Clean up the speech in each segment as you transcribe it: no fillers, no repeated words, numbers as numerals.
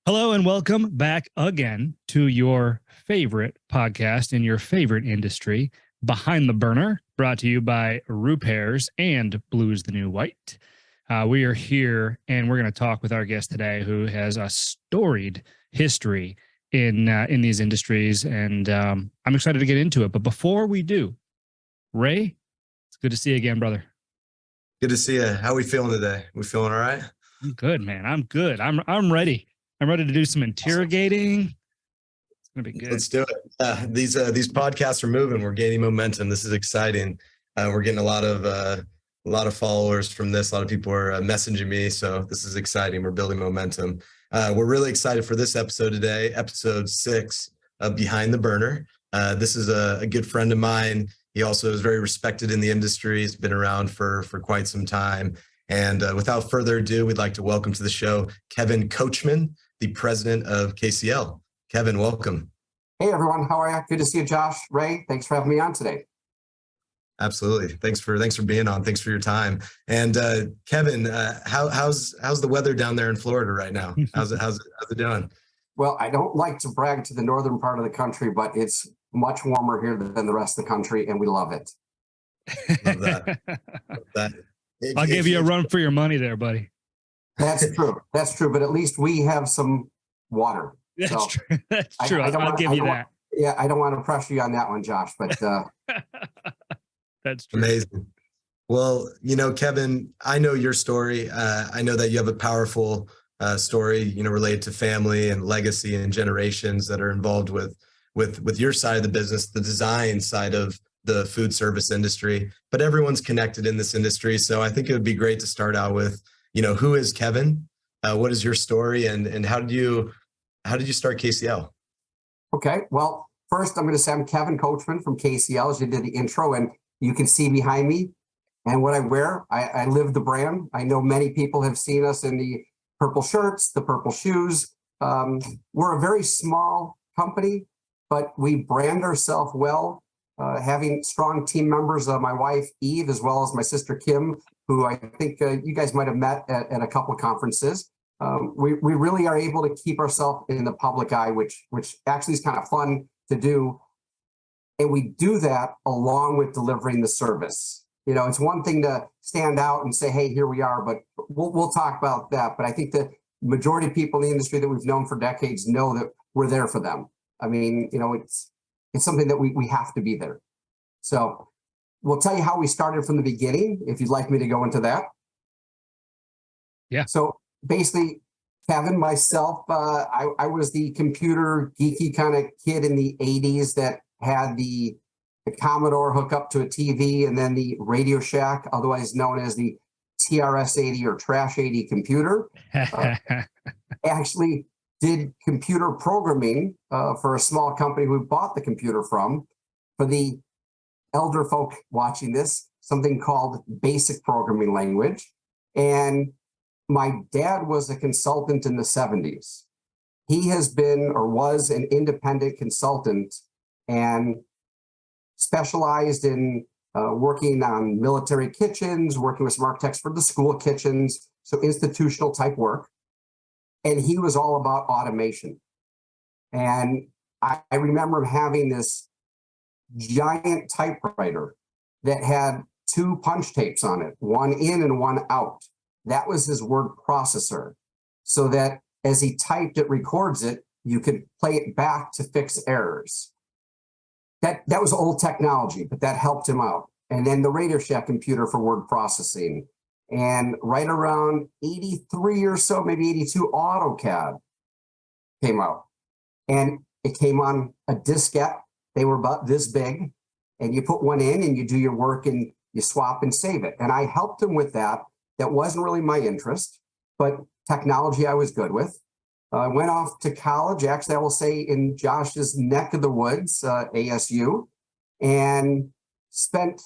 Hello and welcome back again to your favorite podcast in your favorite industry, Behind the Burner, brought to you by Repairs and Blues the New White. We are here and we're going to talk with our guest today who has a storied history in these industries, and I'm excited to get into it. But before we do, Ray, it's good to see you again, brother. Good to see you. How are we feeling today? We feeling all right? I'm good, man. I'm good. I'm ready. I'm ready to do some interrogating. It's gonna be good. Let's do it. These podcasts are moving. We're gaining momentum. This is exciting. We're getting a lot of followers from this. A lot of people are messaging me, so this is exciting. We're building momentum. We're really excited for this episode today, episode 6 of Behind the Burner. This is a good friend of mine. He also is very respected in the industry. He's been around for quite some time. And without further ado, we'd like to welcome to the show Kevin Coachman, the president of KCL. Kevin, welcome. Hey, everyone. How are you? Good to see you, Josh. Ray, thanks for having me on today. Absolutely. Thanks for being on. Thanks for your time. And Kevin, how's the weather down there in Florida right now? How's it doing? Well, I don't like to brag to the northern part of the country, but it's much warmer here than the rest of the country, and we love it. Love that. Love that. I'll give you a run for your money there, buddy. That's true. That's true. But at least we have some water. That's true. That's true. I'll give you that. Yeah, I don't want to pressure you on that one, Josh, but that's true. Amazing. Well, Kevin, I know your story. I know that you have a powerful story, related to family and legacy and generations that are involved with your side of the business, the design side of the food service industry, but everyone's connected in this industry. So I think it would be great to start out with, who is Kevin? What is your story, and how did you start KCL? Okay. Well, first I'm going to say I'm Kevin Coachman from KCL, as you did the intro, and you can see behind me and what I wear. I live the brand. I know many people have seen us in the purple shirts, the purple shoes. We're a very small company, but we brand ourselves well. Having strong team members, my wife Eve, as well as my sister Kim, who I think you guys might have met at a couple of conferences. We really are able to keep ourselves in the public eye, which actually is kind of fun to do. And we do that along with delivering the service. It's one thing to stand out and say, hey, here we are, but we'll talk about that. But I think the majority of people in the industry that we've known for decades know that we're there for them. I mean, it's something that we have to be there. So we'll tell you how we started from the beginning, if you'd like me to go into that. Yeah. So basically, Kevin, myself, I was the computer geeky kind of kid in the 80s that had the Commodore hook up to a TV, and then the Radio Shack, otherwise known as the TRS-80 or Trash 80 computer. Actually did computer programming for a small company we bought the computer from. For the elder folk watching this, something called Basic Programming Language. And my dad was a consultant in the 70s. He has been or was an independent consultant and specialized in working on military kitchens, working with some architects for the school kitchens, so institutional type work. And he was all about automation. And I remember having this giant typewriter that had 2 punch tapes on it, one in and one out. That was his word processor, so that as he typed, it records it. You could play it back to fix errors. That was old technology, but that helped him out. And then the Radio Shack computer for word processing. And right around 83 or so, maybe 82, AutoCAD came out. And it came on a diskette. They were about this big. And you put one in and you do your work and you swap and save it. And I helped him with that. That wasn't really my interest, but technology I was good with. I went off to college, actually, I will say in Josh's neck of the woods, ASU, and spent,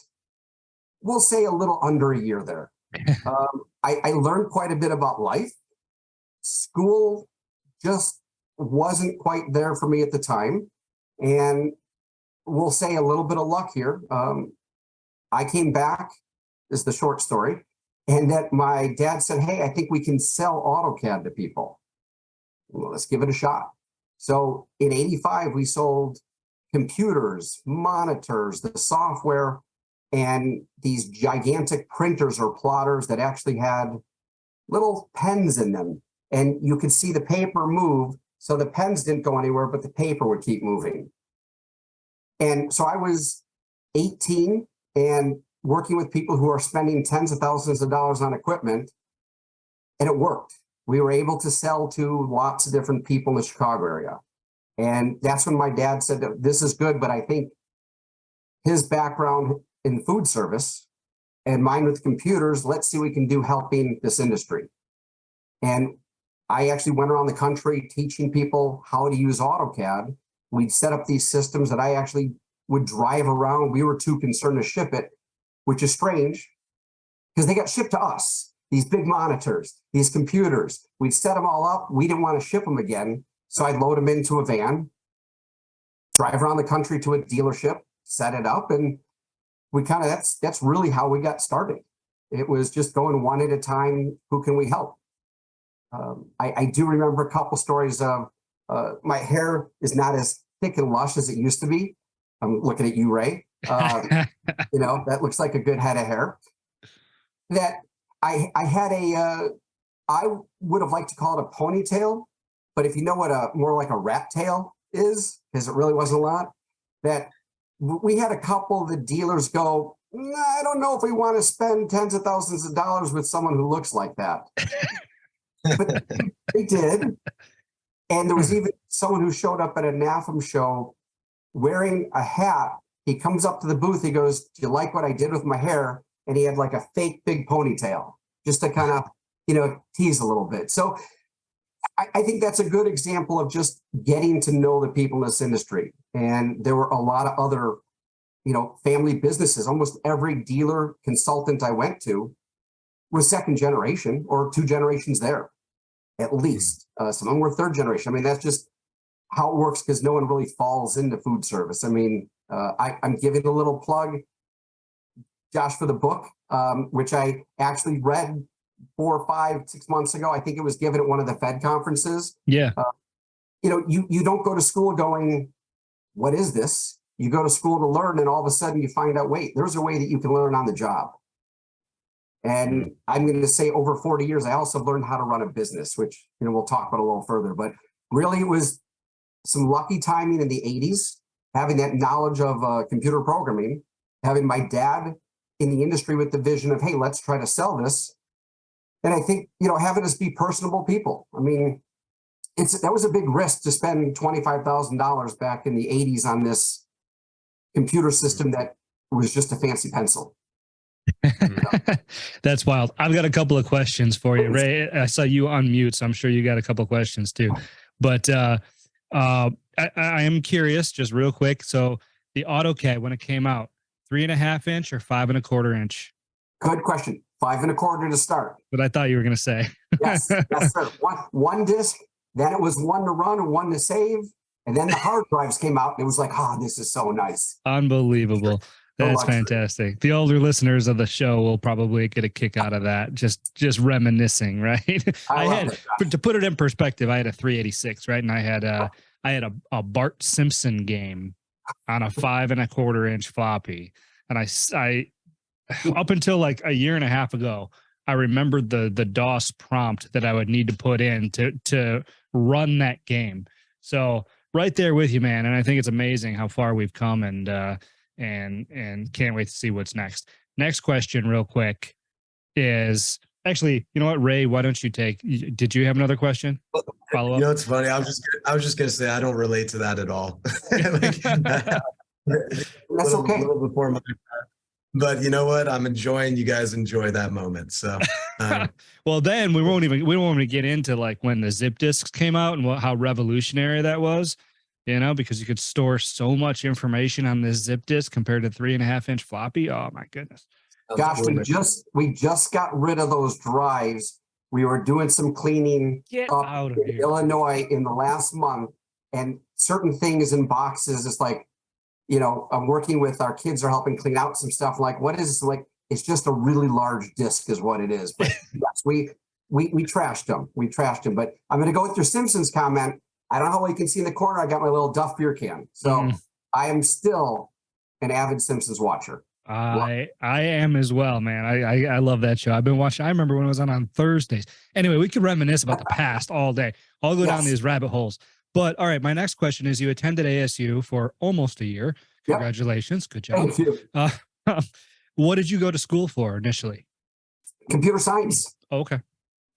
we'll say, a little under a year there. I learned quite a bit about life. School just wasn't quite there for me at the time. And we'll say a little bit of luck here. I came back, is the short story, and that my dad said, hey, I think we can sell AutoCAD to people. Well, let's give it a shot. So in 85, we sold computers, monitors, the software, and these gigantic printers or plotters that actually had little pens in them. And you could see the paper move. So the pens didn't go anywhere, but the paper would keep moving. And so I was 18 and working with people who are spending tens of thousands of dollars on equipment, and it worked. We were able to sell to lots of different people in the Chicago area. And that's when my dad said that this is good, but I think his background in food service and mine with computers, let's see what we can do helping this industry. And I actually went around the country teaching people how to use AutoCAD. We'd set up these systems that I actually would drive around. We were too concerned to ship it, which is strange because they got shipped to us. These big monitors, these computers, we'd set them all up. We didn't want to ship them again. So I'd load them into a van, drive around the country to a dealership, set it up. And we kind of, that's really how we got started. It was just going one at a time. Who can we help? I do remember a couple stories of my hair is not as thick and lush as it used to be. I'm looking at you, Ray. That looks like a good head of hair. That I had I would have liked to call it a ponytail, but if you know what more like a rat tail is, because it really wasn't a lot, that we had a couple of the dealers go, nah, I don't know if we want to spend tens of thousands of dollars with someone who looks like that. But they did. And there was even someone who showed up at a NAFM show wearing a hat. He comes up to the booth. He goes, do you like what I did with my hair? And he had like a fake big ponytail just to kind of, tease a little bit. So I think that's a good example of just getting to know the people in this industry. And there were a lot of other, family businesses. Almost every dealer consultant I went to was second generation or two generations there, at least. Some of them were third generation. I mean, that's just how it works because no one really falls into food service. I mean, I'm giving a little plug, Josh, for the book, which I actually read 4, 5, 6 months ago. I think it was given at one of the Fed conferences. Yeah. You don't go to school going, what is this? You go to school to learn, and all of a sudden you find out, wait, there's a way that you can learn on the job. And I'm going to say over 40 years, I also learned how to run a business, which, we'll talk about a little further. But really, it was some lucky timing in the 80s, having that knowledge of computer programming, having my dad in the industry with the vision of, hey, let's try to sell this. And I think, having us be personable people. I mean, that was a big risk to spend $25,000 back in the 80s on this computer system that was just a fancy pencil. That's wild. I've got a couple of questions for you, Ray. I saw you unmute, so I'm sure you got a couple of questions too. But I am curious, just real quick. So the AutoCAD, when it came out, 3.5 inch or 5 1/4 inch? Good question. 5 1/4 to start. But I thought you were going to say. Yes, sir. One disc, then it was one to run and one to save. And then the hard drives came out and it was like, this is so nice. Unbelievable. That's fantastic. The older listeners of the show will probably get a kick out of that. Just reminiscing, right? To put it in perspective, I had a 386, right? And I had a Bart Simpson game on a 5 1/4 inch floppy. And I up until like a year and a half ago, I remembered the DOS prompt that I would need to put in to run that game. So right there with you, man. And I think it's amazing how far we've come, and can't wait to see what's next. Next question real quick is actually, you know what, Ray, why don't you did you have another question? Follow up? It's funny. I was just going to say, I don't relate to that at all. That's okay. Before my, but you know what? I'm enjoying, you guys enjoy that moment. So, well, then we won't even get into like when the zip disks came out and how revolutionary that was, because you could store so much information on this zip disk compared to 3.5 inch floppy. Oh my goodness. Gosh, we just got rid of those drives. We were doing some cleaning up in Illinois in the last month, and certain things in boxes. It's like, I'm working with our kids are helping clean out some stuff. Like, what is this? Like, it's just a really large disk is what it is. But yes, we trashed them. We trashed them. But I'm going to go with your Simpsons comment. I don't know how well you can see in the corner. I got my little Duff beer can. So I am still an avid Simpsons watcher. I am as well, man. I love that show. I've been watching. I remember when it was on Thursdays. Anyway, we could reminisce about the past all day. I'll go down these rabbit holes. But all right, my next question is: you attended ASU for almost a year. Congratulations, good job. Thank you. What did you go to school for initially? Computer science. Oh, okay.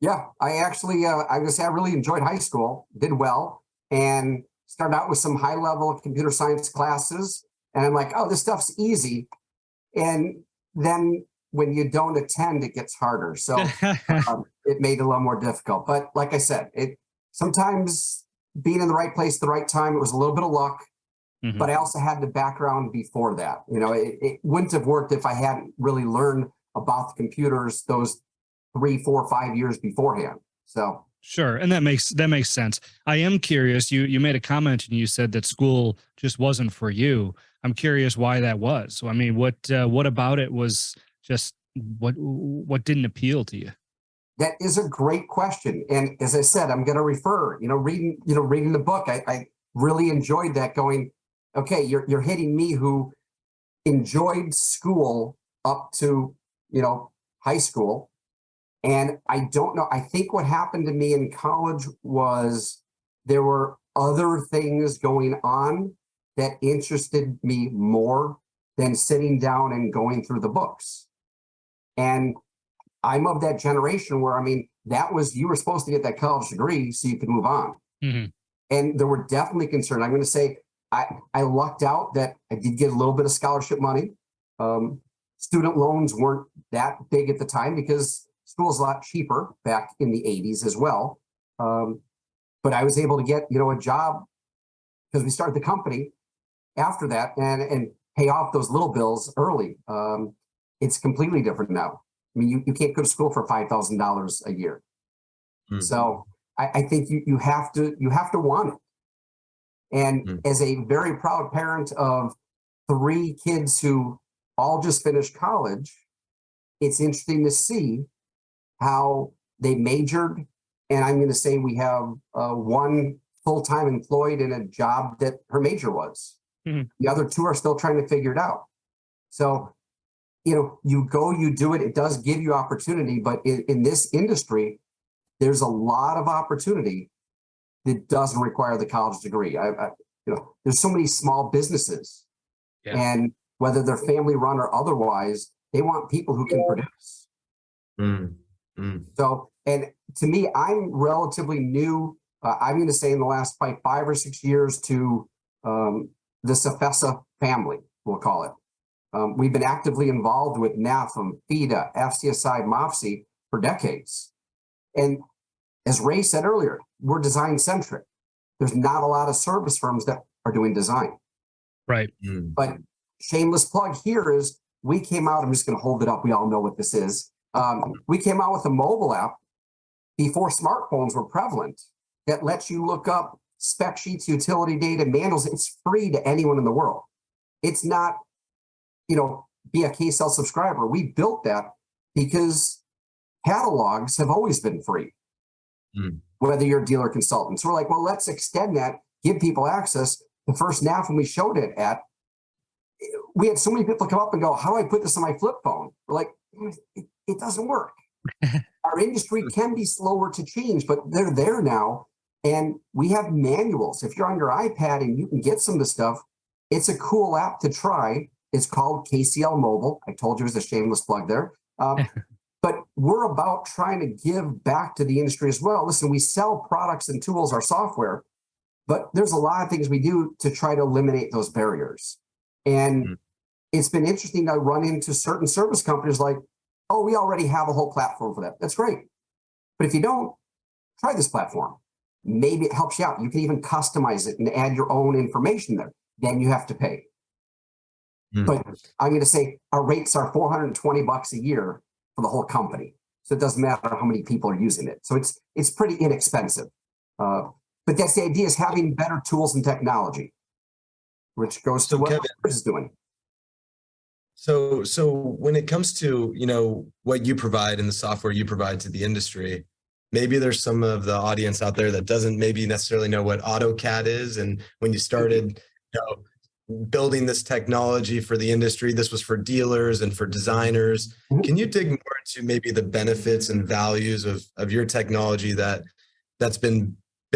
Yeah, I actually, I would say I really enjoyed high school, did well, and started out with some high level computer science classes. And I'm like, oh, this stuff's easy. And then when you don't attend, it gets harder. So it made it a little more difficult. But like I said, sometimes being in the right place at the right time, it was a little bit of luck. But I also had the background before that. You know, it wouldn't have worked if I hadn't really learned about the computers those 3, 4, 5 years beforehand. So sure, and that makes sense. I am curious. You made a comment and you said that school just wasn't for you. I'm curious why that was. So, I mean, what about it was just what didn't appeal to you? That is a great question. And as I said, I'm going to refer. Reading the book, I really enjoyed that. Going, okay, you're hitting me who enjoyed school up to high school. And I don't know, I think what happened to me in college was there were other things going on that interested me more than sitting down and going through the books. And I'm of that generation where, I mean, you were supposed to get that college degree so you could move on. And there were definitely concerns. I'm going to say I lucked out that I did get a little bit of scholarship money. Student loans weren't that big at the time because school's a lot cheaper back in the 80s as well. But I was able to get, a job because we started the company after that and pay off those little bills early. It's completely different now. I mean, you can't go to school for $5,000 a year. So I think you have to want it. And as a very proud parent of 3 kids who all just finished college, it's interesting to see how they majored. And I'm going to say we have one full-time employed in a job that her major was. The other 2 are still trying to figure it out. So, you go, you do it. It does give you opportunity. But in this industry, there's a lot of opportunity that doesn't require the college degree. There's so many small businesses. And whether they're family run or otherwise, they want people who can produce. So, and to me, I'm relatively new. I'm going to say in the last 5 or 6 years to the Cefesa family, we'll call it. We've been actively involved with NAFM, FIDA, FCSI, MOFSI for decades. And as Ray said earlier, we're design centric. There's not a lot of service firms that are doing design. Right. But shameless plug here is we came out, I'm just going to hold it up. We all know what this is. We came out with a mobile app before smartphones were prevalent that lets you look up spec sheets, utility data, manuals. It's free to anyone in the world. It's not, be a K-Cell subscriber. We built that because catalogs have always been free, whether you're a dealer or consultant. So we're like, well, let's extend that, give people access. The first NAF when we showed it at, we had so many people come up and go, how do I put this on my flip phone? We're like, it doesn't work. Our industry can be slower to change, but they're there now. And we have manuals. If you're on your iPad and you can get some of the stuff, it's a cool app to try. It's called KCL Mobile. I told you it was a shameless plug there. But we're about trying to give back to the industry as well. Listen, we sell products and tools, our software, but there's a lot of things we do to try to eliminate those barriers. And it's been interesting to run into certain service companies like, oh, we already have a whole platform for that. That's great. But if you don't, try this platform. Maybe it helps you out. You can even customize it and add your own information there. Then you have to pay. But I'm going to say our rates are $420 a year for the whole company. So it doesn't matter how many people are using it. So it's pretty inexpensive. But that's the idea, is having better tools and technology, which goes to what Kevin is doing. So when it comes to, what you provide and the software you provide to the industry, maybe there's some of the audience out there that doesn't maybe necessarily know what AutoCAD is. And when you started, building this technology for the industry, this was for dealers and for designers. Can you dig more into maybe the benefits and values of your technology that's been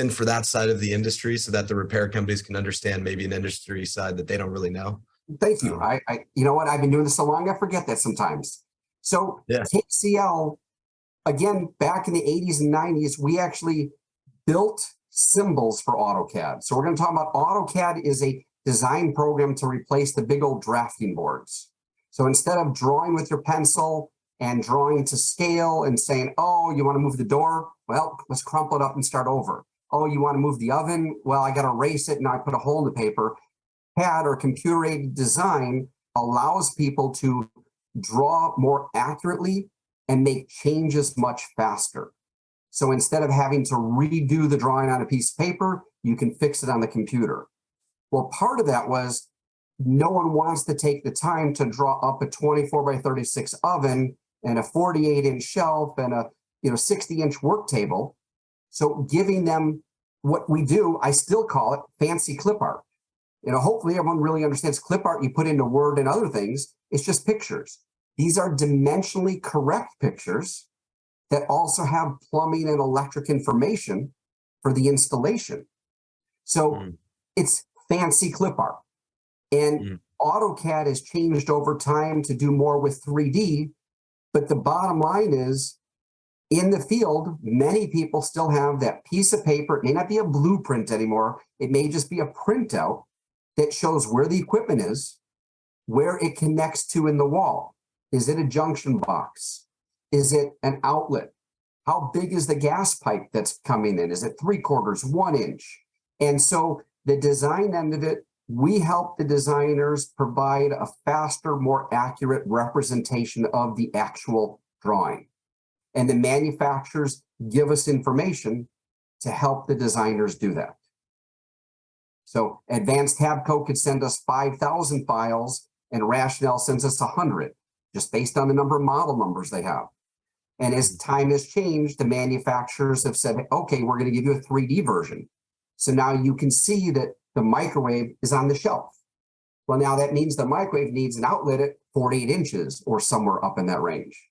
for that side of the industry, so that the repair companies can understand maybe an industry side that they don't really know? Thank you. You know what? I've been doing this so long, I forget that sometimes. So Yeah. KCL, again, back in the 80s and 90s, we actually built symbols for AutoCAD. So we're going to talk about AutoCAD is a design program to replace the big old drafting boards. So instead of drawing with your pencil and drawing to scale and saying, oh, you want to move the door? Well, let's crumple it up and start over. Oh, you want to move the oven? Well, I got to erase it and I put a hole in the paper. CAD or computer-aided design allows people to draw more accurately and make changes much faster. So instead of having to redo the drawing on a piece of paper, you can fix it on the computer. Well, part of that was no one wants to take the time to draw up a 24 by 36 oven and a 48-inch shelf and a 60-inch work table. So giving them what we do, I still call it fancy clip art. Hopefully everyone really understands clip art. You put into Word and other things. It's just pictures. These are dimensionally correct pictures that also have plumbing and electric information for the installation. So it's fancy clip art. And AutoCAD has changed over time to do more with 3D. But the bottom line is, in the field, many people still have that piece of paper. It may not be a blueprint anymore. It may just be a printout that shows where the equipment is, where it connects to in the wall. Is it a junction box? Is it an outlet? How big is the gas pipe that's coming in? Is it 3/4, 1 inch? And so the design end of it, we help the designers provide a faster, more accurate representation of the actual drawing. And the manufacturers give us information to help the designers do that. So Advanced Tabco could send us 5,000 files and Rationale sends us 100, just based on the number of model numbers they have. And as time has changed, the manufacturers have said, okay, we're going to give you a 3D version. So now you can see that the microwave is on the shelf. Well, now that means the microwave needs an outlet at 48 inches or somewhere up in that range.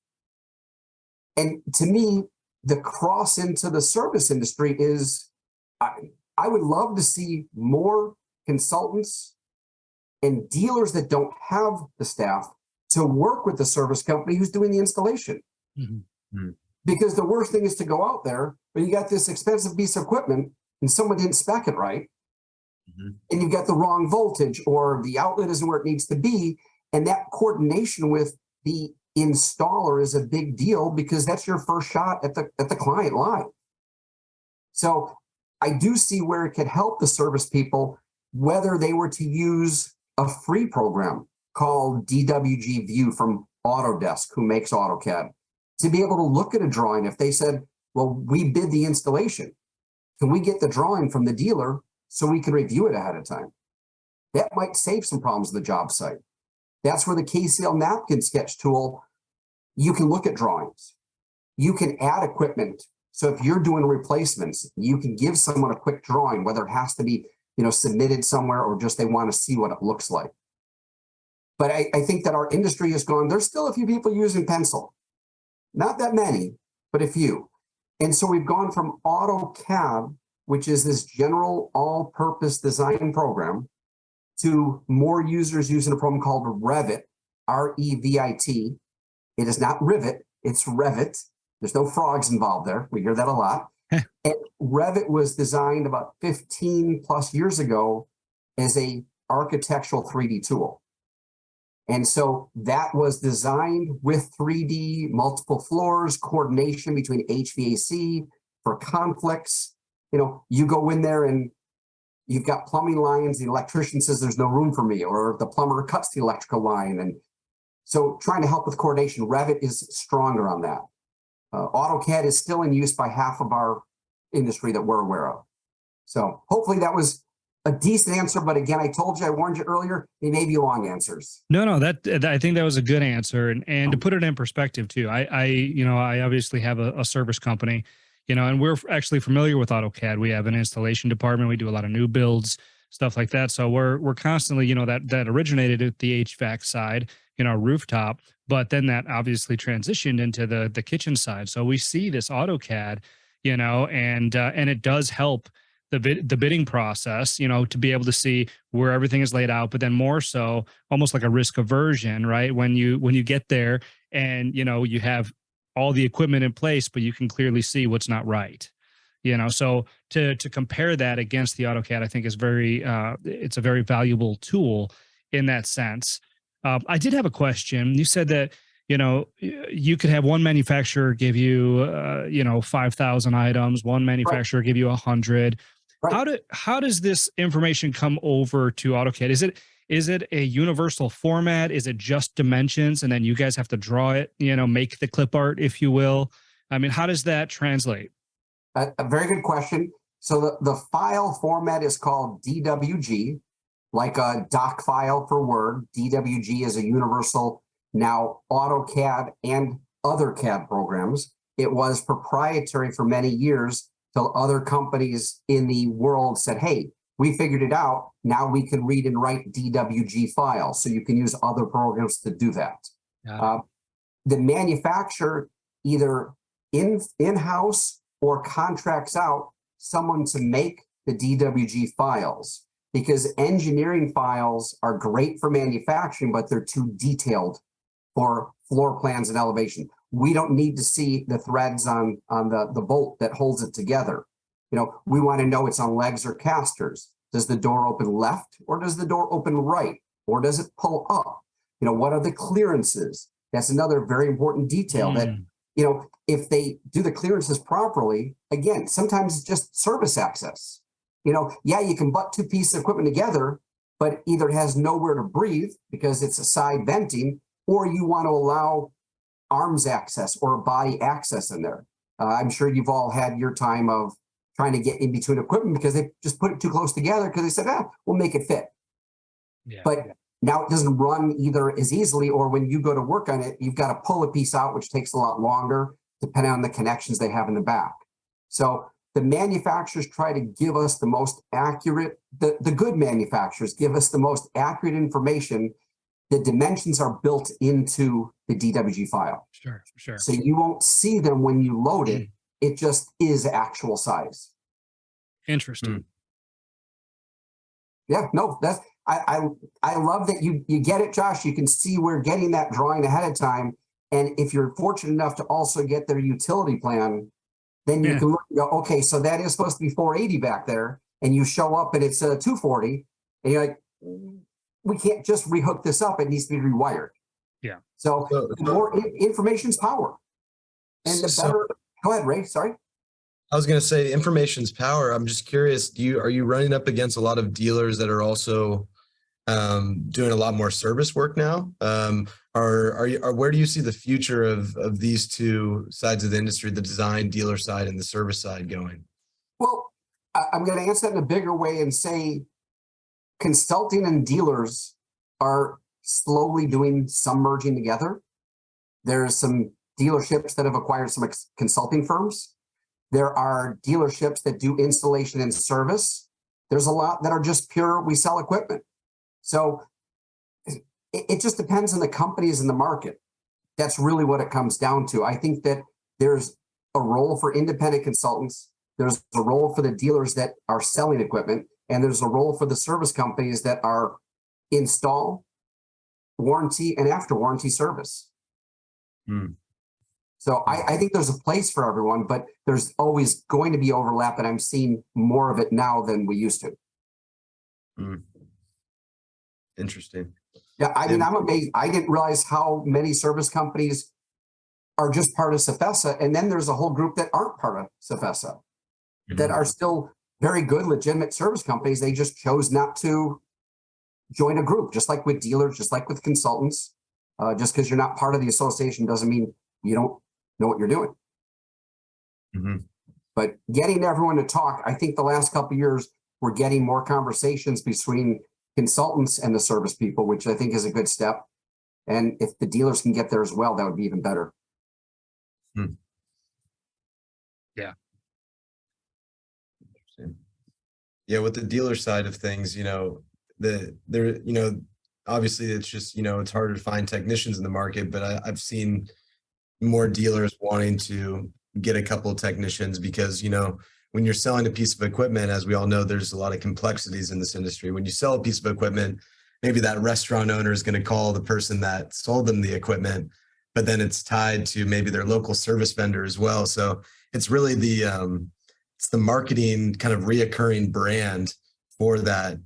And to me, the cross into the service industry is, I would love to see more consultants and dealers that don't have the staff to work with the service company who's doing the installation. Because the worst thing is to go out there, but you got this expensive piece of equipment and someone didn't spec it right, and you've got the wrong voltage or the outlet isn't where it needs to be. And that coordination with the installer is a big deal because that's your first shot at the client live. So I do see where it could help the service people, whether they were to use a free program called DWG View from Autodesk, who makes AutoCAD, to be able to look at a drawing. If they said, well, we bid the installation, can we get the drawing from the dealer so we can review it ahead of time? That might save some problems on the job site. That's where the KCL napkin sketch tool, you can look at drawings. You can add equipment. So if you're doing replacements, you can give someone a quick drawing, whether it has to be, submitted somewhere or just they want to see what it looks like. But I think that our industry has gone, there's still a few people using pencil. Not that many, but a few. And so we've gone from AutoCAD, which is this general all-purpose design program, to more users using a program called Revit, R-E-V-I-T. It is not Rivet, it's Revit. There's no frogs involved there. We hear that a lot. And Revit was designed about 15 plus years ago as a architectural 3D tool. And so that was designed with 3D, multiple floors, coordination between HVAC for conflicts. You go in there and you've got plumbing lines, the electrician says there's no room for me, or the plumber cuts the electrical line. And so trying to help with coordination, Revit is stronger on that. AutoCAD is still in use by half of our industry that we're aware of. So hopefully that was a decent answer, but again, I told you, I warned you earlier, they may be long answers. No, that I think that was a good answer, and to put it in perspective too, I obviously have a service company. and we're actually familiar with AutoCAD. We have an installation department. We do a lot of new builds, stuff like that. So we're constantly, that originated at the HVAC side, rooftop, but then that obviously transitioned into the kitchen side. So we see this AutoCAD, and it does help the bidding process, to be able to see where everything is laid out, but then more so almost like a risk aversion, right? When you get there and, you have all the equipment in place, but you can clearly see what's not right. So to compare that against the AutoCAD, I think is it's a very valuable tool in that sense. I did have a question. You said that, you could have one manufacturer give you, 5,000 items, one manufacturer give you 100. Right. How does this information come over to AutoCAD? Is it a universal format? Is it just dimensions? And then you guys have to draw it, make the clip art, if you will. I mean, how does that translate? A very good question. So the file format is called DWG, like a doc file for Word. DWG is a universal, now AutoCAD and other CAD programs. It was proprietary for many years till other companies in the world said, hey, we figured it out. Now we can read and write DWG files. So you can use other programs to do that. The manufacturer either in-house or contracts out someone to make the DWG files, because engineering files are great for manufacturing, but they're too detailed for floor plans and elevation. We don't need to see the threads on the bolt that holds it together. We want to know it's on legs or casters. Does the door open left or does the door open right? Or does it pull up? What are the clearances? That's another very important detail that, if they do the clearances properly, again, sometimes it's just service access. Yeah, you can butt two pieces of equipment together, but either it has nowhere to breathe because it's a side venting, or you want to allow arms access or body access in there. I'm sure you've all had your time of trying to get in between equipment because they just put it too close together because they said, we'll make it fit. Yeah. But now it doesn't run either as easily, or when you go to work on it, you've got to pull a piece out, which takes a lot longer depending on the connections they have in the back. So the manufacturers try to give us the most accurate, the good manufacturers give us the most accurate information. The dimensions are built into the DWG file. Sure. So you won't see them when you load it. It just is actual size. Interesting. Yeah, no, that's I love that you get it, Josh. You can see we're getting that drawing ahead of time. And if you're fortunate enough to also get their utility plan, then you can look and go, okay, so that is supposed to be 480 back there, and you show up and it's 240, and you're like, we can't just rehook this up. It needs to be rewired. Yeah. So the more information's power. And the better, go ahead, Ray, sorry. I was going to say information's power. I'm just curious, are you running up against a lot of dealers that are also doing a lot more service work now? Where do you see the future of these two sides of the industry, the design dealer side and the service side, going? Well, I'm going to answer that in a bigger way and say consulting and dealers are slowly doing some merging together. There's some dealerships that have acquired some consulting firms. There are dealerships that do installation and service. There's a lot that are just pure, we sell equipment. So it just depends on the companies in the market. That's really what it comes down to. I think that there's a role for independent consultants. There's a role for the dealers that are selling equipment. And there's a role for the service companies that are install, warranty, and after warranty service. So I think there's a place for everyone, but there's always going to be overlap, and I'm seeing more of it now than we used to. Interesting. Yeah, I mean, I'm amazed. I didn't realize how many service companies are just part of Sefesa, and then there's a whole group that aren't part of Sefesa that are still very good, legitimate service companies. They just chose not to join a group, just like with dealers, just like with consultants. Just because you're not part of the association doesn't mean you don't know what you're doing. But getting everyone to talk, I think the last couple of years, we're getting more conversations between consultants and the service people, which I think is a good step. And if the dealers can get there as well, that would be even better. Yeah. Yeah, with the dealer side of things, obviously it's just, it's harder to find technicians in the market, but I've seen more dealers wanting to get a couple of technicians because, when you're selling a piece of equipment, as we all know, there's a lot of complexities in this industry. When you sell a piece of equipment, maybe that restaurant owner is going to call the person that sold them the equipment, but then it's tied to maybe their local service vendor as well. So it's really it's the marketing kind of reoccurring brand for that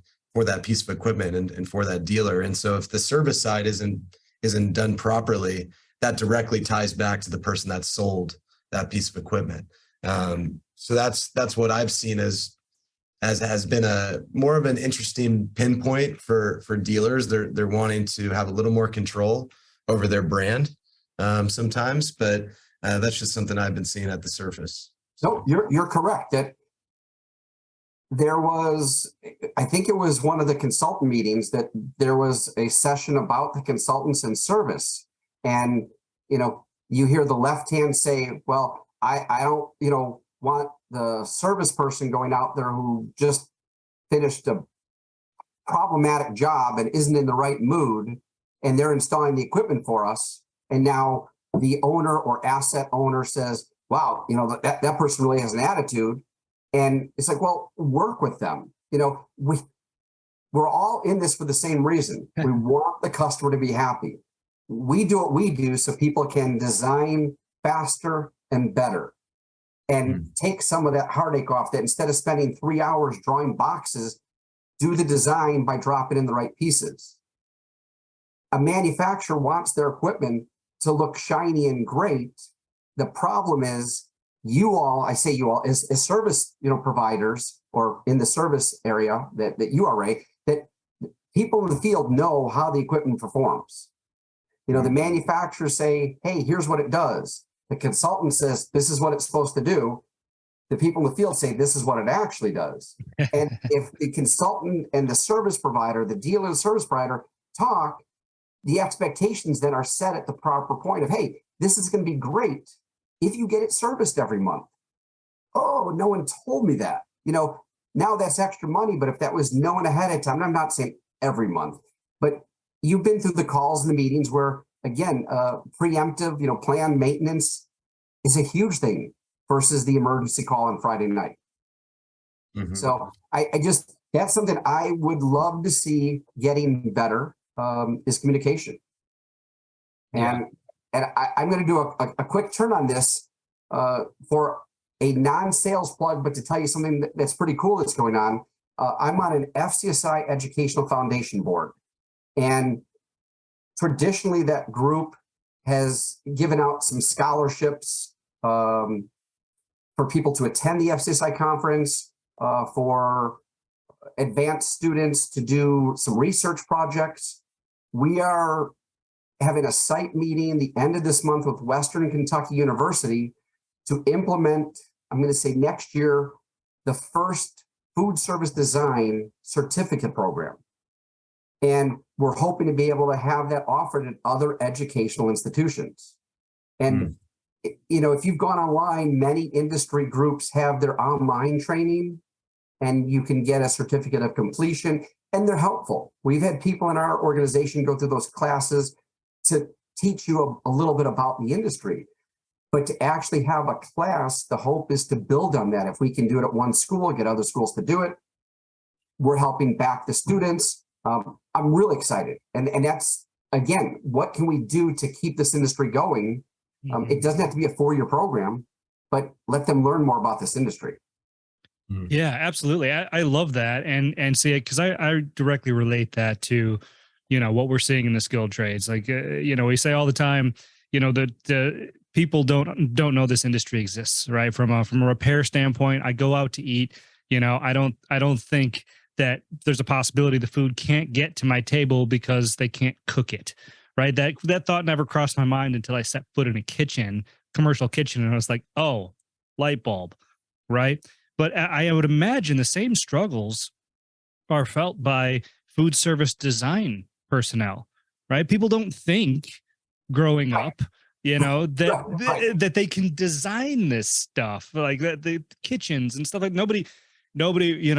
piece of equipment and for that dealer. And so if the service side isn't done properly, that directly ties back to the person that sold that piece of equipment. So that's what I've seen as has been a more of an interesting pinpoint for dealers. They're wanting to have a little more control over their brand sometimes, but that's just something I've been seeing at the surface. No, you're correct. That there was, I think it was one of the consultant meetings that there was a session about the consultants and service. And, you hear the left hand say, well, I don't, want the service person going out there who just finished a problematic job and isn't in the right mood, and they're installing the equipment for us. And now the owner or asset owner says, wow, that person really has an attitude. And it's like, well, work with them. We're all in this for the same reason. We want the customer to be happy. We do what we do so people can design faster and better and take some of that heartache off, that instead of spending 3 hours drawing boxes, do the design by dropping in the right pieces. A manufacturer wants their equipment to look shiny and great. The problem is I say you all, as service, providers, or in the service area that you are, Ray, that people in the field know how the equipment performs. The manufacturers say, hey, here's what it does. The consultant says, this is what it's supposed to do. The people in the field say, this is what it actually does. And if the consultant and the service provider, the dealer and the service provider talk, the expectations then are set at the proper point of, hey, this is going to be great if you get it serviced every month. Oh, no one told me that. Now that's extra money, but if that was known ahead of time, I'm not saying every month, but you've been through the calls and the meetings where, again, preemptive, planned maintenance is a huge thing versus the emergency call on Friday night. Mm-hmm. So that's something I would love to see getting better, is communication. And I'm going to do a quick turn on this for a non-sales plug, but to tell you something that's pretty cool that's going on. I'm on an FCSI Educational Foundation board. And traditionally, that group has given out some scholarships for people to attend the FCSI conference, for advanced students to do some research projects. We are having a site meeting the end of this month with Western Kentucky University to implement, I'm going to say next year, the first food service design certificate program. And we're hoping to be able to have that offered at other educational institutions. And, if you've gone online, many industry groups have their online training, and you can get a certificate of completion, and they're helpful. We've had people in our organization go through those classes to teach you a little bit about the industry. But to actually have a class, the hope is to build on that. If we can do it at one school, get other schools to do it, we're helping back the students. I'm really excited. And that's, again, what can we do to keep this industry going? It doesn't have to be a 4-year program, but let them learn more about this industry. Yeah, absolutely. I love that. And see, because I directly relate that to, what we're seeing in the skilled trades. Like, we say all the time, the people don't know this industry exists, right? From a repair standpoint, I go out to eat, I don't think that there's a possibility the food can't get to my table because they can't cook it, right? That thought never crossed my mind until I set foot in a commercial kitchen, and I was like, oh, light bulb, right? But I would imagine the same struggles are felt by food service design personnel, right? People don't think growing up, that they can design this stuff, like the kitchens and stuff. Like nobody, nobody,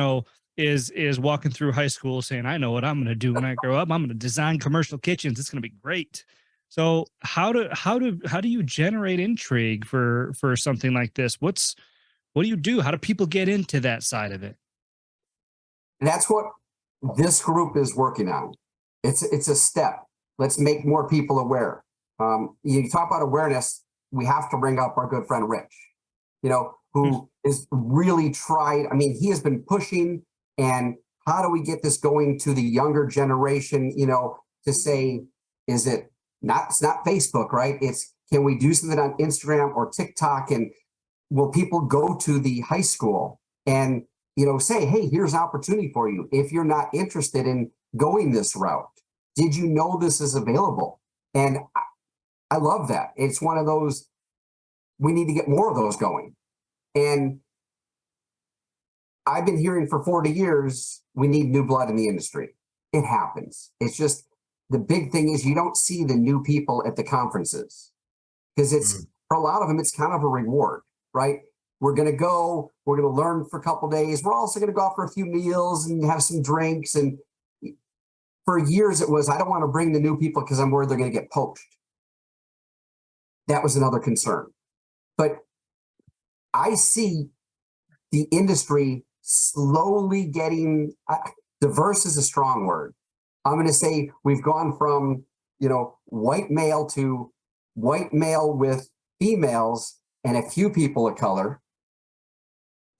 is walking through high school saying, I know what I'm going to do when I grow up. I'm going to design commercial kitchens. It's going to be great. So how do you generate intrigue for something like this? What do you do? How do people get into that side of it? That's what this group is working on. It's a step. Let's make more people aware. You talk about awareness, we have to bring up our good friend Rich, who is really tried. I mean, he has been pushing, and how do we get this going to the younger generation, to say, it's not Facebook, right? It's, can we do something on Instagram or TikTok? And will people go to the high school and, say, hey, here's an opportunity for you. If you're not interested in going this route, did you know this is available? And I love that. It's one of those, we need to get more of those going. And I've been hearing for 40 years, we need new blood in the industry. It happens. It's just, the big thing is you don't see the new people at the conferences, because it's, for a lot of them, it's kind of a reward, right? We're going to learn for a couple of days. We're also going to go out for a few meals and have some drinks. And for years it was, I don't want to bring the new people because I'm worried they're going to get poached. That was another concern. But I see the industry slowly getting, diverse is a strong word. I'm going to say we've gone from, white male to white male with females and a few people of color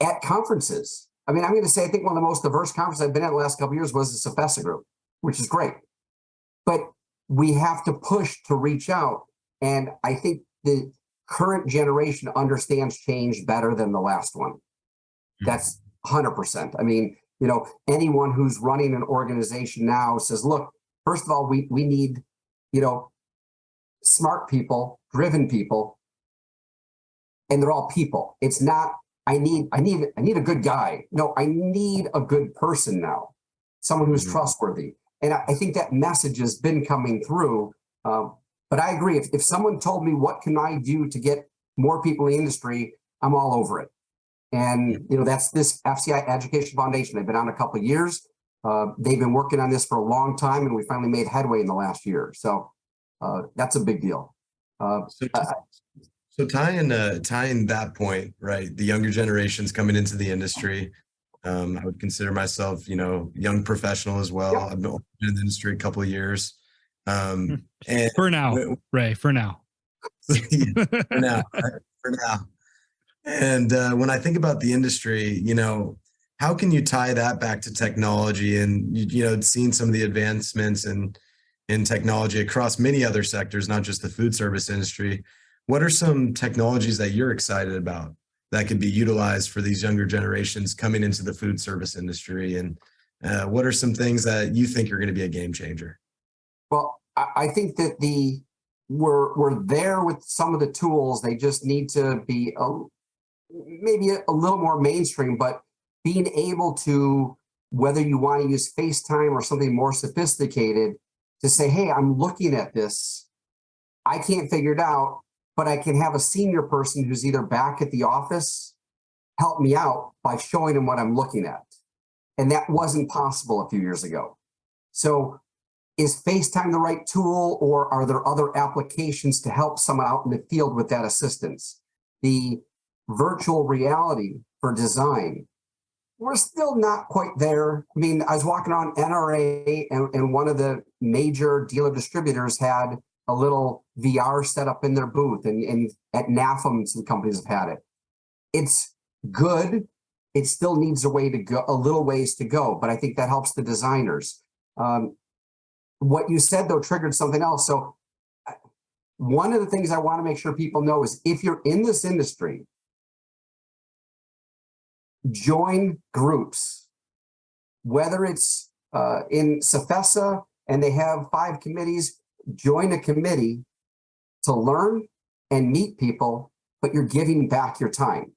at conferences. I mean, I'm going to say, I think one of the most diverse conferences I've been at the last couple of years was the Sefesa group, which is great. But we have to push to reach out. And I think the current generation understands change better than the last one. That's 100%. I mean, anyone who's running an organization now says, look, first of all, we need, smart people, driven people, and they're all people. It's not, I need a good guy. No, I need a good person now, someone who's trustworthy. And I think that message has been coming through. But I agree. If someone told me, what can I do to get more people in the industry, I'm all over it. And, that's this FCI Education Foundation. They've been on a couple of years. They've been working on this for a long time, and we finally made headway in the last year. So that's a big deal. So tying that point, right? The younger generations coming into the industry. I would consider myself, young professional as well. Yep. I've been in the industry a couple of years. And for now, Ray, for now. for now. And when I think about the industry, how can you tie that back to technology and, seeing some of the advancements in technology across many other sectors, not just the food service industry? What are some technologies that you're excited about that could be utilized for these younger generations coming into the food service industry? And what are some things that you think are going to be a game changer? Well, I think that we're there with some of the tools. They just need to be maybe a little more mainstream, but being able to, whether you want to use FaceTime or something more sophisticated, to say, hey, I'm looking at this. I can't figure it out, but I can have a senior person who's either back at the office help me out by showing them what I'm looking at. And that wasn't possible a few years ago. So is FaceTime the right tool, or are there other applications to help someone out in the field with that assistance? The virtual reality for design, we're still not quite there. I mean, I was walking around NRA, and one of the major dealer distributors had a little VR set up in their booth, and at NAFM, some companies have had it. It's good. It still needs a little ways to go, but I think that helps the designers. What you said, though, triggered something else. So one of the things I want to make sure people know is, if you're in this industry, join groups, whether it's in Sefesa and they have 5 committees, join a committee to learn and meet people, but you're giving back your time.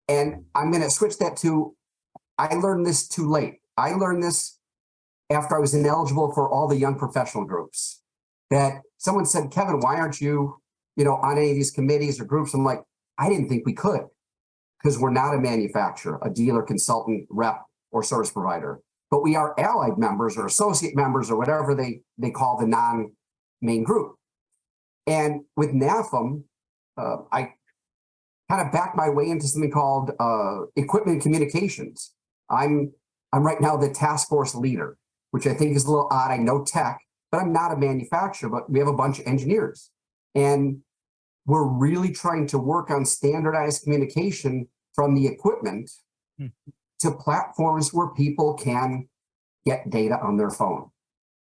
And I'm going to switch that to, I learned this too late. I learned this after I was ineligible for all the young professional groups. That someone said, Kevin, why aren't you, on any of these committees or groups? I'm like, I didn't think we could. because we're not a manufacturer, a dealer, consultant, rep, or service provider, but we are allied members or associate members or whatever they call the non-main group. And with NAFM, I kind of backed my way into something called equipment communications. I'm right now the task force leader, which I think is a little odd. I know tech, but I'm not a manufacturer, but we have a bunch of engineers. And we're really trying to work on standardized communication from the equipment to platforms where people can get data on their phone.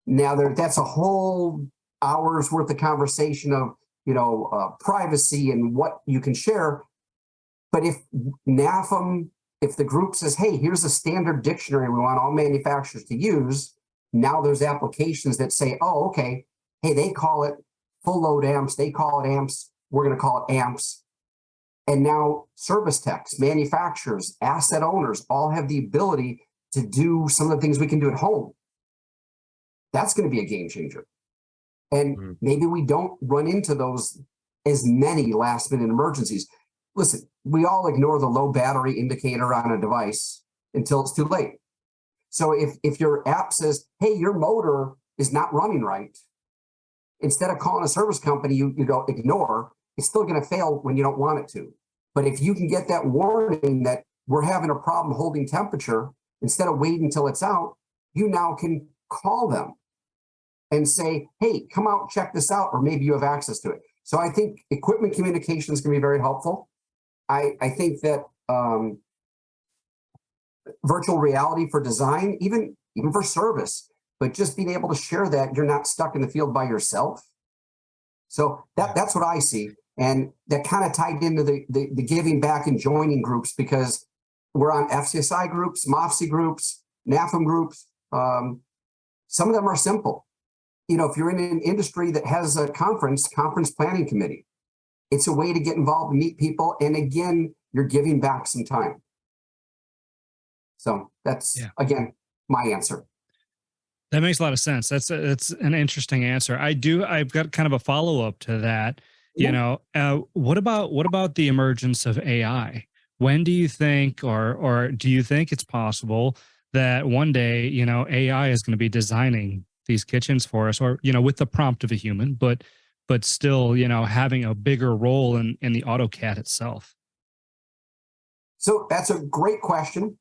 Now, that's a whole hour's worth of conversation of, privacy and what you can share. But if NAFM, if the group says, hey, here's a standard dictionary we want all manufacturers to use, now there's applications that say, oh, okay, hey, they call it full load amps, they call it amps, we're going to call it amps. And now service techs, manufacturers, asset owners all have the ability to do some of the things we can do at home. That's going to be a game changer. And maybe we don't run into those as many last minute emergencies. Listen, we all ignore the low battery indicator on a device until it's too late. So if your app says, hey, your motor is not running right, instead of calling a service company you don't ignore, it's still going to fail when you don't want it to. But if you can get that warning that we're having a problem holding temperature, instead of waiting until it's out, you now can call them and say, hey, come out, check this out, or maybe you have access to it. So I think equipment communication is going to be very helpful. I think that virtual reality for design, even for service, but just being able to share that you're not stuck in the field by yourself. So that's what I see. And that kind of tied into the giving back and joining groups, because we're on FCSI groups, MOFSI groups, NAFM groups. Some of them are simple. If you're in an industry that has a conference planning committee, it's a way to get involved and meet people. And again, you're giving back some time. So that's, again, my answer. That makes a lot of sense. That's an interesting answer. I've got kind of a follow-up to that. What about the emergence of AI? When do you think, or do you think it's possible that one day, AI is going to be designing these kitchens for us, or, with the prompt of a human, but still, having a bigger role in the AutoCAD itself? So that's a great question.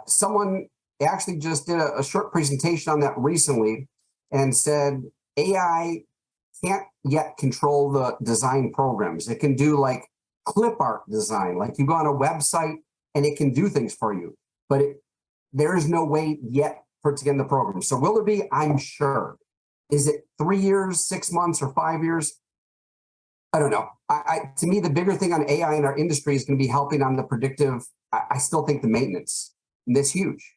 Someone actually just did a short presentation on that recently and said AI can't yet control the design programs. It can do like clip art design, like you go on a website and it can do things for you, but there is no way yet for it to get in the program. So will there be? I'm sure. Is it 3 years, 6 months, or 5 years? I don't know. To me, the bigger thing on AI in our industry is going to be helping on the predictive. I still think the maintenance, and that's huge.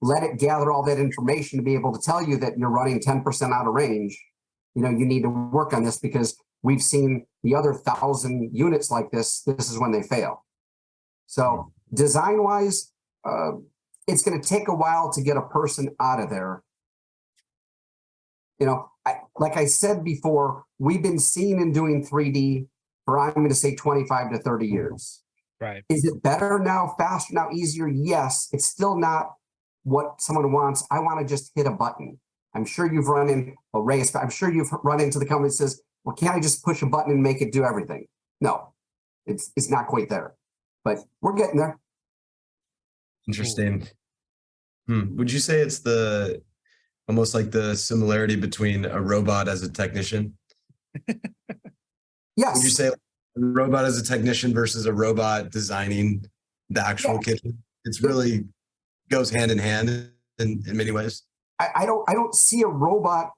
Let it gather all that information to be able to tell you that you're running 10% out of range. You need to work on this because we've seen the other 1,000 units like this. This is when they fail. So design-wise, it's going to take a while to get a person out of there. Like I said before, we've been seeing and doing 3D for, I'm going to say, 25 to 30 years. Right. Is it better now, faster now, easier? Yes. It's still not what someone wants. I want to just hit a button. I'm sure you've run in Array. I'm sure you've run into the company that says, well, can't I just push a button and make it do everything? No, it's not quite there, but we're getting there. Interesting. Would you say it's almost like the similarity between a robot as a technician? Yes. Would you say a robot as a technician versus a robot designing the actual kitchen? It's really goes hand in hand in many ways. I don't see a robot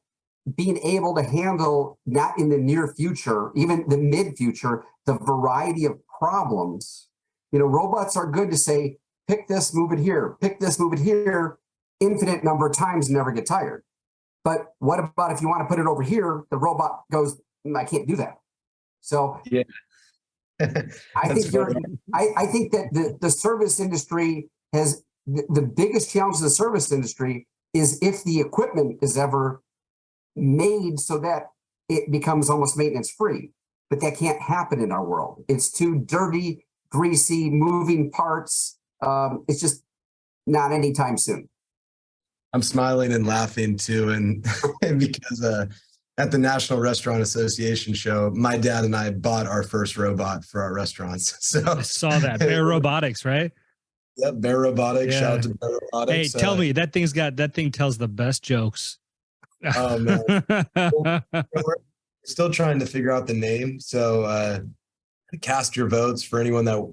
being able to handle, not in the near future, even the mid future, the variety of problems. Robots are good to say, pick this, move it here, pick this, move it here, infinite number of times, never get tired. But what about if you want to put it over here, the robot goes, I can't do that. So yeah. I think that the service industry has the biggest challenge of the service industry is if the equipment is ever made so that it becomes almost maintenance free. But that can't happen in our world. It's too dirty, greasy, moving parts. It's just not anytime soon. I'm smiling and laughing too, and because at the National Restaurant Association show, my dad and I bought our first robot for our restaurants. So I saw that Bear Robotics, right? Yep, Bear Robotics. Yeah. Shout out to Bear Robotics. Hey, tell me that thing tells the best jokes. Oh man, we're still trying to figure out the name. So cast your votes for anyone that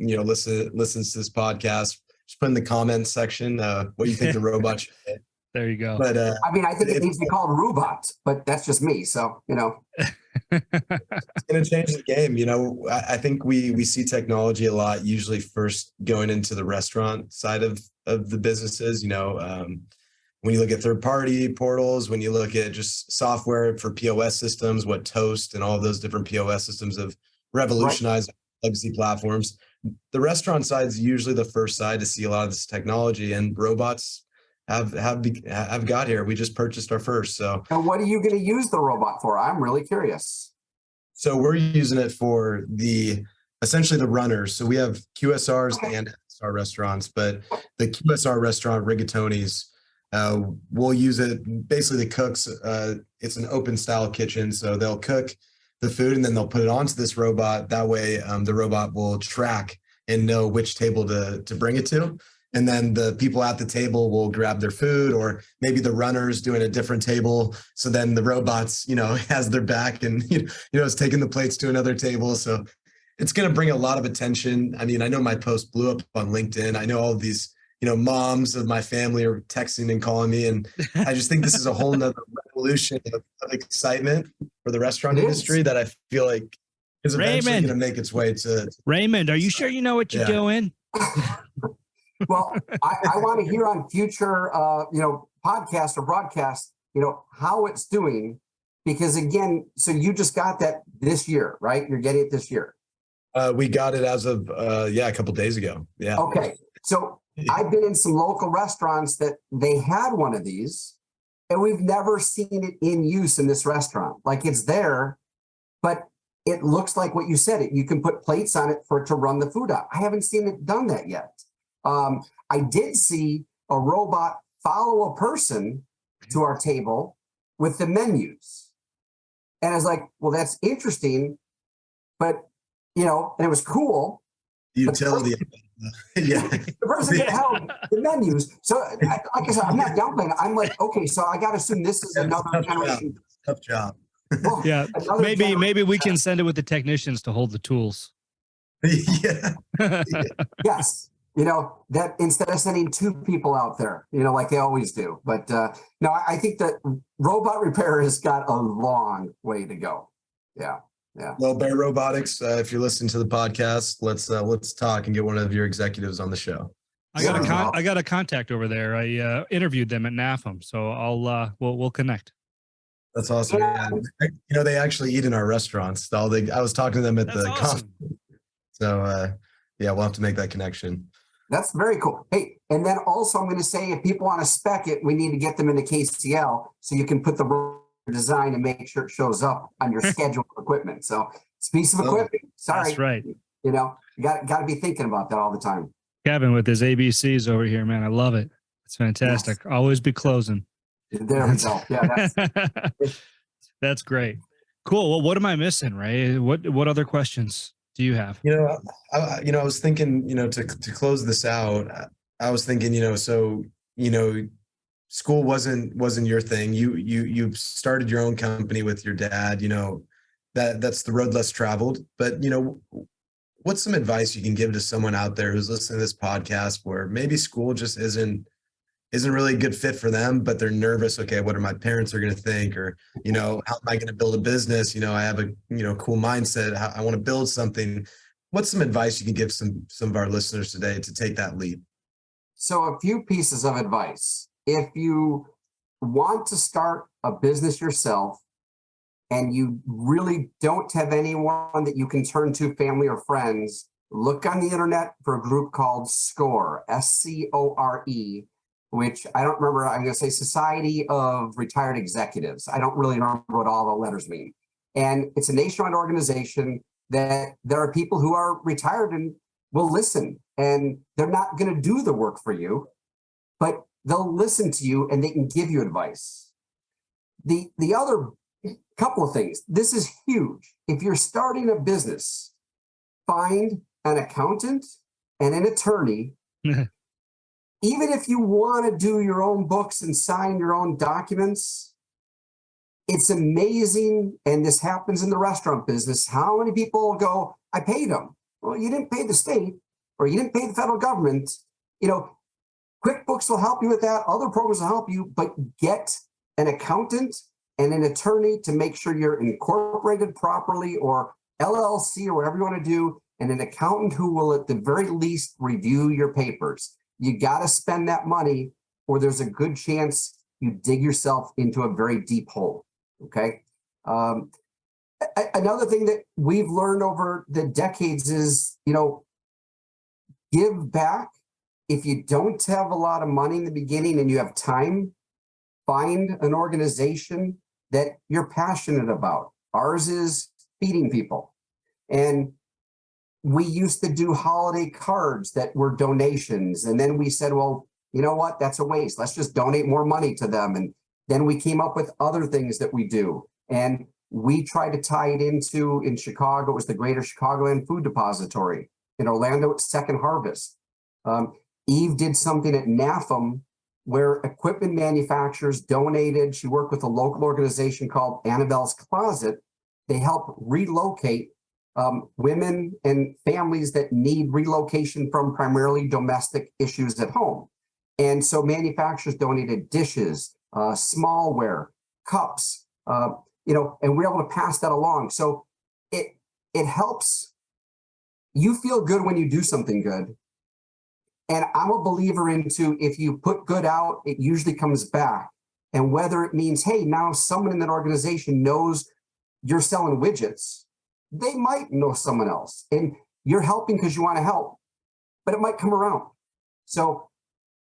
listens to this podcast. Just put in the comments section what you think the robot should be. There you go. But I mean, I think it needs to be called Robot, but that's just me. So, it's going to change the game. I think we see technology a lot, usually first going into the restaurant side of the businesses. When you look at third-party portals, when you look at just software for POS systems, what Toast and all of those different POS systems have revolutionized legacy platforms. The restaurant side is usually the first side to see a lot of this technology, and robots have got here. We just purchased our first. So, and what are you going to use the robot for? I'm really curious. So we're using it for essentially the runners. So we have QSRs and FSR restaurants, but the QSR restaurant, Rigatoni's, we'll use it. Basically, the cooks, it's an open style kitchen, so they'll cook the food and then they'll put it onto this robot. That way, the robot will track and know which table to bring it to. And then the people at the table will grab their food, or maybe the runners doing a different table. So then the robots, has their back and, is taking the plates to another table. So it's going to bring a lot of attention. I mean, I know my post blew up on LinkedIn. I know all of these, moms of my family are texting and calling me. And I just think this is a whole nother revolution of excitement for the restaurant industry that I feel like is eventually going to make its way to. Raymond, are you sure you know what you're doing? Well, I want to hear on future, podcasts or broadcasts, how it's doing, because again, so you just got that this year, right? You're getting it this year. We got it as of, a couple of days ago. Yeah. Okay. So I've been in some local restaurants that they had one of these, and we've never seen it in use in this restaurant. Like, it's there, but it looks like what you said. You can put plates on it for it to run the food out. I haven't seen it done that yet. I did see a robot follow a person to our table with the menus. And I was like, well, that's interesting, but, and it was cool. Utility. The person that held the menus. So, like I said, I'm not downplaying it. I'm like, okay, so I got to assume this is another generation. Tough job. Well, yeah. Maybe we can send it with the technicians to hold the tools. Yeah. Yes. That instead of sending two people out there, like they always do. But no, I think that robot repair has got a long way to go. Yeah. Yeah. Well, Bear Robotics, if you're listening to the podcast, let's talk and get one of your executives on the show. I got a contact over there. I interviewed them at NAFM, so we'll connect. That's awesome. Yeah. They actually eat in our restaurants. I was talking to them at the conference. So we'll have to make that connection. That's very cool. Hey, and then also I'm going to say, if people want to spec it, we need to get them into KCL so you can put the design and make sure it shows up on your schedule of equipment. So it's a piece of equipment. Sorry. That's right. You got to be thinking about that all the time. Kevin with his ABCs over here, man. I love it. It's fantastic. Yes. Always be closing. There we go. Yeah, that's great. Cool. Well, what am I missing, Ray? What other questions do you have? I was thinking, to close this out, I was thinking, school wasn't your thing. You started your own company with your dad, that's the road less traveled. But, what's some advice you can give to someone out there who's listening to this podcast where maybe school just isn't really a good fit for them, but they're nervous. Okay, what are my parents are going to think? Or, how am I going to build a business? I have a, cool mindset. I want to build something. What's some advice you can give some of our listeners today to take that leap? So a few pieces of advice. If you want to start a business yourself and you really don't have anyone that you can turn to, family or friends, look on the internet for a group called SCORE, SCORE, which I don't remember. I'm going to say Society of Retired Executives. I don't really remember what all the letters mean. And it's a nationwide organization that there are people who are retired and will listen, and they're not going to do the work for you, but they'll listen to you and they can give you advice. The other couple of things, this is huge. If you're starting a business, find an accountant and an attorney. Even if you want to do your own books and sign your own documents, it's amazing, and this happens in the restaurant business, how many people go, I paid them. Well, you didn't pay the state, or you didn't pay the federal government. QuickBooks will help you with that. Other programs will help you, but get an accountant and an attorney to make sure you're incorporated properly, or LLC, or whatever you want to do, and an accountant who will at the very least review your papers. You got to spend that money, or there's a good chance you dig yourself into a very deep hole. Okay. Another thing that we've learned over the decades is, give back. If you don't have a lot of money in the beginning and you have time, find an organization that you're passionate about. Ours is feeding people. And we used to do holiday cards that were donations. And then we said, well, you know what? That's a waste. Let's just donate more money to them. And then we came up with other things that we do. And we try to tie it into, in Chicago, it was the Greater Chicagoland Food Depository. In Orlando, it's Second Harvest. Eve did something at NAFM where equipment manufacturers donated. She worked with a local organization called Annabelle's Closet. They help relocate women and families that need relocation from primarily domestic issues at home. And so manufacturers donated dishes, smallware, cups, and we're able to pass that along. So it helps. You feel good when you do something good. And I'm a believer into, if you put good out, it usually comes back. And whether it means, hey, now someone in that organization knows you're selling widgets, they might know someone else. And you're helping because you want to help, but it might come around. So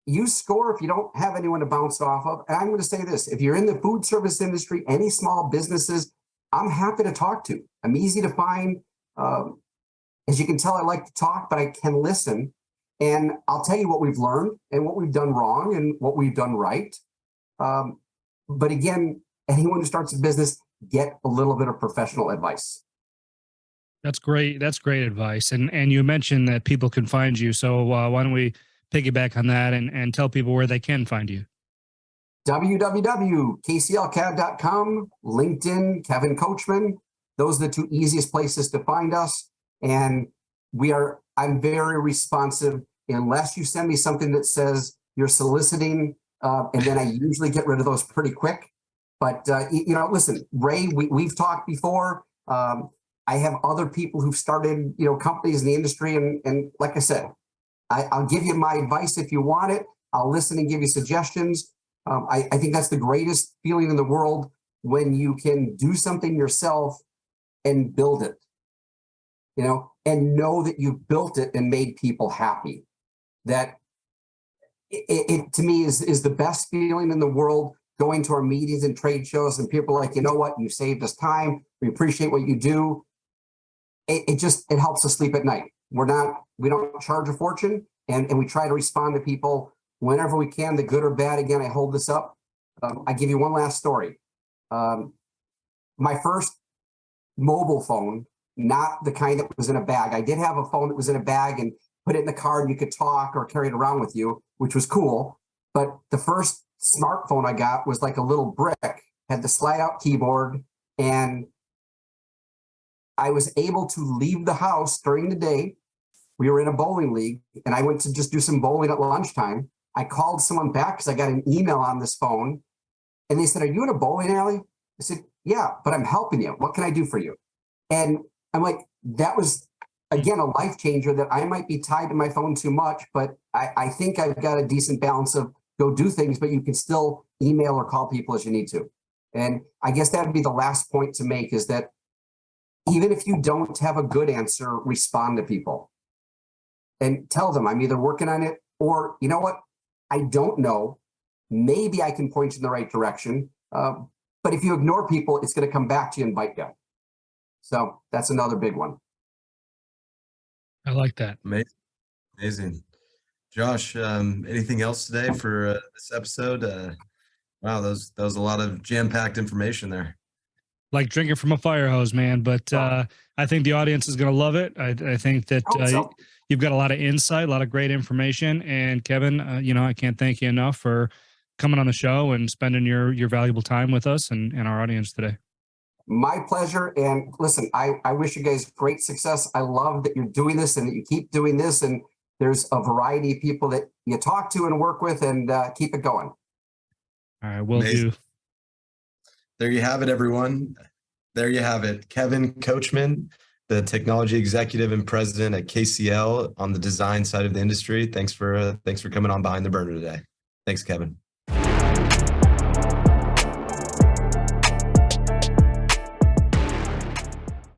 you score if you don't have anyone to bounce off of. And I'm going to say this, if you're in the food service industry, any small businesses, I'm happy to talk to. I'm easy to find. As you can tell, I like to talk, but I can listen. And I'll tell you what we've learned and what we've done wrong and what we've done right. But again, anyone who starts a business, get a little bit of professional advice. That's great. That's great advice. And you mentioned that people can find you. So why don't we piggyback on that and tell people where they can find you? www.kclcad.com, LinkedIn, Kevin Coachman. Those are the two easiest places to find us. And I'm very responsive, unless you send me something that says you're soliciting, and then I usually get rid of those pretty quick. But, listen, Ray, we've talked before. I have other people who've started, companies in the industry. And like I said, I'll give you my advice if you want it. I'll listen and give you suggestions. I think that's the greatest feeling in the world, when you can do something yourself and build it. And know that you've built it and made people happy. That it to me is the best feeling in the world, going to our meetings and trade shows and people are like, you know what, you saved us time. We appreciate what you do. It helps us sleep at night. We don't charge a fortune, and we try to respond to people whenever we can, the good or bad. Again, I hold this up. I give you one last story. My first mobile phone, not the kind that was in a bag. I did have a phone that was in a bag and put it in the car and you could talk or carry it around with you, which was cool. But the first smartphone I got was like a little brick, had the slide out keyboard, and I was able to leave the house during the day. We were in a bowling league and I went to just do some bowling at lunchtime. I called someone back because I got an email on this phone and they said, are you in a bowling alley? I said, yeah, but I'm helping you. What can I do for you? And I'm like, that was, again, a life changer, that I might be tied to my phone too much, but I think I've got a decent balance of go do things, but you can still email or call people as you need to. And I guess that would be the last point to make, is that even if you don't have a good answer, respond to people and tell them, I'm either working on it, or, you know what, I don't know, maybe I can point you in the right direction. But if you ignore people, it's going to come back to you and bite you. So that's another big one. I like that. Amazing. Amazing. Josh, anything else today for this episode? Wow, that was a lot of jam-packed information there. Like drinking from a fire hose, man. But I think the audience is going to love it. I think that you've got a lot of insight, a lot of great information. And Kevin, I can't thank you enough for coming on the show and spending your valuable time with us and our audience today. My pleasure. And listen, I wish you guys great success. I love that you're doing this and that you keep doing this. And there's a variety of people that you talk to and work with, and keep it going. All right, will do. There you have it, everyone. There you have it. Kevin Coachman, the technology executive and president at KCL on the design side of the industry. Thanks for coming on Behind the Burner today. Thanks, Kevin.